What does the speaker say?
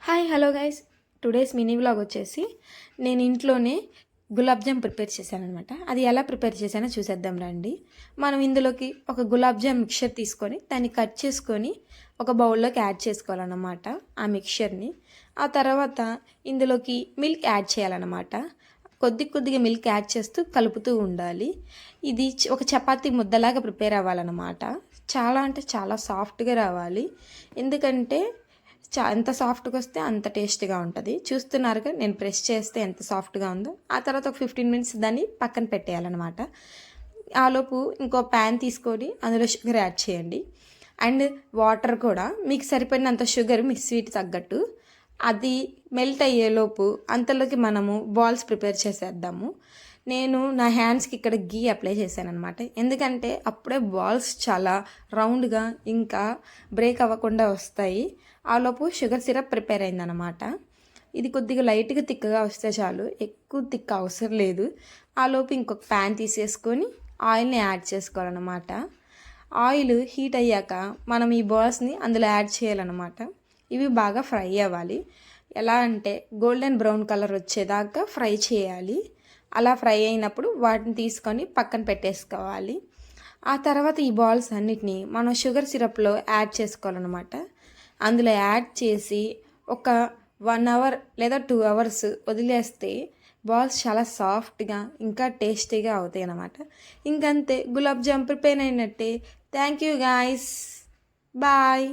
Hi hello guys, today's mini vlog వచ్చేసి నేను ఇంట్లోనే గులాబ్ జామ్ ప్రిపేర్ చేశానమాట. అది ఎలా ప్రిపేర్ చేశానో చూసేద్దాం రండి. మనం ఇందులోకి ఒక గులాబ్ జామ్ మిక్చర్ తీసుకొని దాన్ని కట్ చేసుకొని ఒక బౌల్లోకి యాడ్ చేసుకోవాలన్నమాట. ఆ మిక్చర్ని ఆ తర్వాత ఇందులోకి మిల్క్ యాడ్ చేయాలన్నమాట. కొద్దిగా మిల్క్ యాడ్ చేస్తూ కలుపుతూ ఉండాలి. ఇది ఒక చపాతీ ముద్దలాగా ప్రిపేర్ అవ్వాలన్నమాట. చాలా అంటే చాలా సాఫ్ట్గా రావాలి. ఎందుకంటే ఎంత సాఫ్ట్గా వస్తే అంత టేస్ట్గా ఉంటుంది. చూస్తున్నారుగా నేను ప్రెస్ చేస్తే ఎంత సాఫ్ట్గా ఉందో. ఆ తర్వాత ఒక 15 మినిట్స్ దాన్ని పక్కన పెట్టేయాలన్నమాట. ఆలోపు ఇంకో ప్యాన్ తీసుకొని అందులో షుగర్ యాడ్ చేయండి. అండ్ వాటర్ కూడా మీకు సరిపడినంత షుగర్ మీ స్వీట్ తగ్గట్టు. అది మెల్ట్ అయ్యేలోపు అంతలోకి మనము బాల్స్ ప్రిపేర్ చేసేద్దాము. నేను నా హ్యాండ్స్కి ఇక్కడ గీ అప్లై చేశాను అనమాట. ఎందుకంటే అప్పుడే బాల్స్ చాలా రౌండ్గా ఇంకా బ్రేక్ అవ్వకుండా వస్తాయి. ఆలోపు షుగర్ సిరప్ ప్రిపేర్ అయిందనమాట. ఇది కొద్దిగా లైట్గా తిక్కగా వస్తే చాలు, ఎక్కువ తిక్క అవసరం లేదు. ఆలోపు ఇంకొక ప్యాన్ తీసేసుకొని ఆయిల్ని యాడ్ చేసుకోవాలన్నమాట. ఆయిల్ హీట్ అయ్యాక మనం ఈ బాల్స్ని అందులో యాడ్ చేయాలన్నమాట. ఇవి బాగా ఫ్రై అవ్వాలి. ఎలా అంటే గోల్డెన్ బ్రౌన్ కలర్ వచ్చేదాకా ఫ్రై చేయాలి. అలా ఫ్రై అయినప్పుడు వాటిని తీసుకొని పక్కన పెట్టేసుకోవాలి. ఆ తర్వాత ఈ బాల్స్ అన్నిటినీ మనం షుగర్ సిరప్లో యాడ్ చేసుకోవాలన్నమాట. అందులో యాడ్ చేసి ఒక 1 అవర్ లేదా 2 అవర్స్ వదిలేస్తే బాల్స్ చాలా సాఫ్ట్గా ఇంకా టేస్టీగా అవుతాయి అన్నమాట. ఇంకంతే, గులాబ్ జామ్ ప్రిపేర్ అయినట్టే. Thank you guys, bye.